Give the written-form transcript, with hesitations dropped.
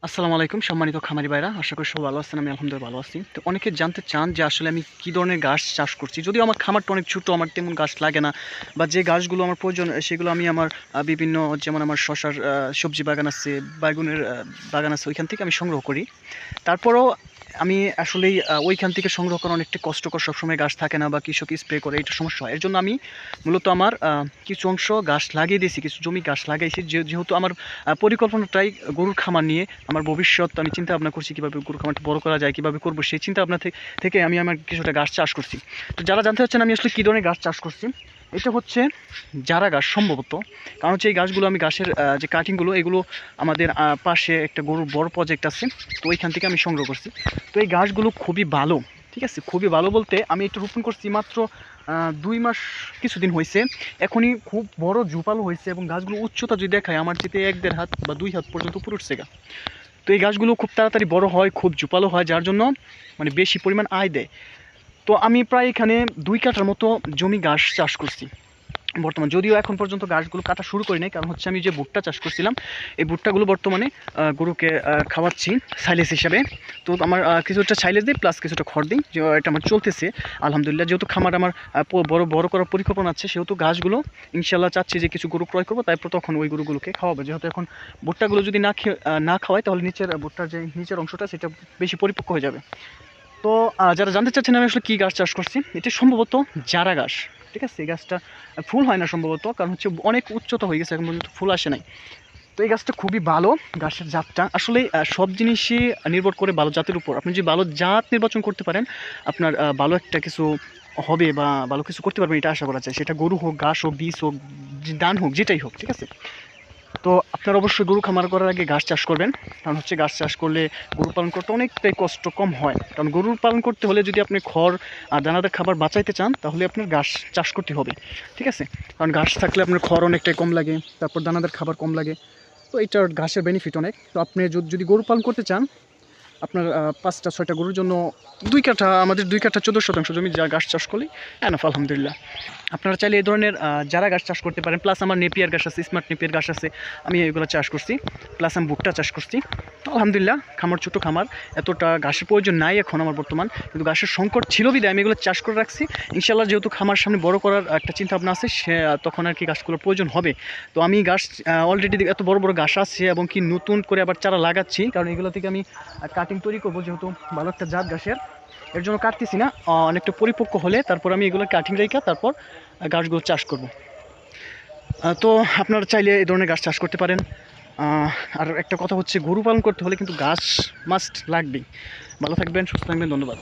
আসসালামু আলাইকুম সম্মানিত খামারি ভাইরা, আশা করি সবাই ভালো আছেন। আমি আলহামদুলিল্লাহ ভালো আছি। তো অনেকে জানতে চান যে আসলে আমি কী ধরনের গাছ চাষ করছি। যদিও আমার খামারটা অনেক ছোটো, আমার তেমন গাছ লাগে না, বা যে গাছগুলো আমার প্রয়োজন সেগুলো আমি আমার বিভিন্ন, যেমন আমার শশার সবজি বাগান আছে, বেগুনের বাগান আছে, ওইখান থেকে আমি সংগ্রহ করি। তারপরও আমি আসলেই ওইখান থেকে সংগ্রহ করা অনেকটা কষ্টকর, সবসময় গাছ থাকে না বা কৃষক স্প্রে করে, এটা সমস্যা হয়। এর জন্য আমি মূলত আমার কিছু অংশ গাছ লাগিয়ে দিয়েছি, কিছু জমি গাছ লাগাইছি। যেহেতু আমার পরিকল্পনাটাই গরুর খামার নিয়ে, আমার ভবিষ্যৎ আমি চিন্তা ভাবনা করছি কীভাবে গরুর খামারটা বড় করা যায়, কীভাবে করবো, সেই চিন্তা ভাবনা থেকে আমি আমার কিছুটা গাছ চাষ করছি। তো যারা জানতে চাচ্ছেন আমি আসলে কী ধরনের গাছ চাষ করছি, এটা হচ্ছে জারা গাছ সম্ভবত। কারণ হচ্ছে এই গাছগুলো আমি গাছের যে কাটিংগুলো, এগুলো আমাদের পাশে একটা গরুর বড় প্রজেক্ট আছে, তো ওইখান থেকে আমি সংগ্রহ করছি। তো এই গাছগুলো খুবই ভালো, ঠিক আছে, খুবই ভালো বলতে আমি একটু রোপণ করছি মাত্র 2 মাস কিছুদিন হয়েছে। এখনই খুব বড় ঝোপালো হয়েছে এবং গাছগুলো উচ্চতা যদি দেখায় আমার যেতে 1-1.5 হাত বা 2 হাত পর্যন্ত উপরে উঠছে গা। তো এই গাছগুলো খুব তাড়াতাড়ি বড় হয়, খুব ঝোপালো হয়, যার জন্য মানে বেশি পরিমাণ আয় দেয়। তো আমি প্রায় এখানে 2 কাঠার মতো জমি গাছ চাষ করছি বর্তমান। যদিও এখন পর্যন্ত গাছগুলো কাটা শুরু করি নাই, কারণ হচ্ছে আমি যে ভুট্টা চাষ করছিলাম, এই ভুট্টাগুলো বর্তমানে গরুকে খাওয়াচ্ছি সাইলেজ হিসাবে। তো আমার কিছুটা সাইলেজ দিই, প্লাস কিছুটা খড় দিই, যে এটা আমার চলতেছে আলহামদুলিল্লাহ। যেহেতু খামার আমার বড় করার পরিকল্পনা আছে, সেহেতু গাছগুলো ইনশাল্লাহ চাচ্ছি যে কিছু গরু ক্রয় করবো, তারপর তখন ওই গরুগুলোকে খাওয়াবো। যেহেতু এখন ভুট্টাগুলো যদি না খাওয়াই, তাহলে নিচের ভুট্টার যে নিচের অংশটা, সেটা বেশি পরিপক্ক হয়ে যাবে। তো যারা জানতে চাচ্ছেন আমি আসলে কী গাছ চাষ করছি, এটা সম্ভবত জারা গাছ, ঠিক আছে। এই গাছটা ফুল হয় না সম্ভবত, কারণ হচ্ছে অনেক উচ্চতা হয়ে গেছে, এখন পর্যন্ত ফুল আসে নাই। তো এই গাছটা খুবই ভালো, গাছের জাতটা আসলে সব জিনিসই নির্ভর করে ভালো জাতের উপর। আপনি যদি ভালো জাত নির্বাচন করতে পারেন, আপনার ভালো একটা কিছু হবে বা ভালো কিছু করতে পারবেন, এটা আশা করা যায়। সেটা গরু হোক, ঘাস হোক, বীজ হোক, ধান হোক, যেটাই হোক, ঠিক আছে। তো আপনারা অবশ্যই গরু খামার করার আগে ঘাস চাষ করবেন, কারণ হচ্ছে ঘাস চাষ করলে গরু পালন করতে অনেকটাই কষ্ট কম হয়। কারণ গরু পালন করতে হলে যদি আপনি খড় আর দানাদার খাবার বাঁচাইতে চান, তাহলে আপনার ঘাস চাষ করতে হবে, ঠিক আছে। কারণ ঘাস থাকলে আপনার খড় অনেকটাই কম লাগে, তারপর দানাদার খাবার কম লাগে। তো এইটার ঘাসের বেনিফিট অনেক। তো আপনি যদি গরু পালন করতে চান, আপনার 5-6টা গরুর জন্য 2 কাঠা, আমাদের 2 কাঠা 14 শতাংশ জমি যা ঘাস চাষ করলে এনাফ আলহামদুলিল্লাহ। আপনারা চাইলে এই ধরনের জারা গাছ চাষ করতে পারেন। প্লাস আমার নেপিয়ার গাছ আছে, স্মার্ট নেপিয়ার গাছ আছে, আমি এগুলো চাষ করছি। প্লাস আমি ভুট্টা চাষ করছি। তো আলহামদুলিল্লাহ, খামার ছোটো খামার, এতটা ঘাসের প্রয়োজন নাই এখন আমার বর্তমান, কিন্তু ঘাসের সংকট ছিল বিধায় আমি এগুলো চাষ করে রাখছি। ইনশাল্লাহ যেহেতু খামার সামনে বড় করার একটা চিন্তা ভাবনা আছে, সে তখন আর কি গাছগুলোর প্রয়োজন হবে। তো আমি গাছ অলরেডি এত বড় বড় ঘাস আছে, এবং কি নতুন করে আবার চারা লাগাচ্ছি, কারণ এগুলো থেকে আমি কাটিং তৈরি করবো, যেহেতু ভালো একটা জাত ঘাসের। এর জন্য কাটতেছি না, অনেকটা পরিপক্ক হলে তারপর আমি এগুলো কাটিং রেখে তারপর গাছগুলো চাষ করব। তো আপনারা চাইলে এই ধরনের গাছ চাষ করতে পারেন। আর একটা কথা হচ্ছে, গরু পালন করতে হলে কিন্তু গাছ মাস্ট লাগবেই। ভালো থাকবেন, সুস্থ থাকবেন, ধন্যবাদ।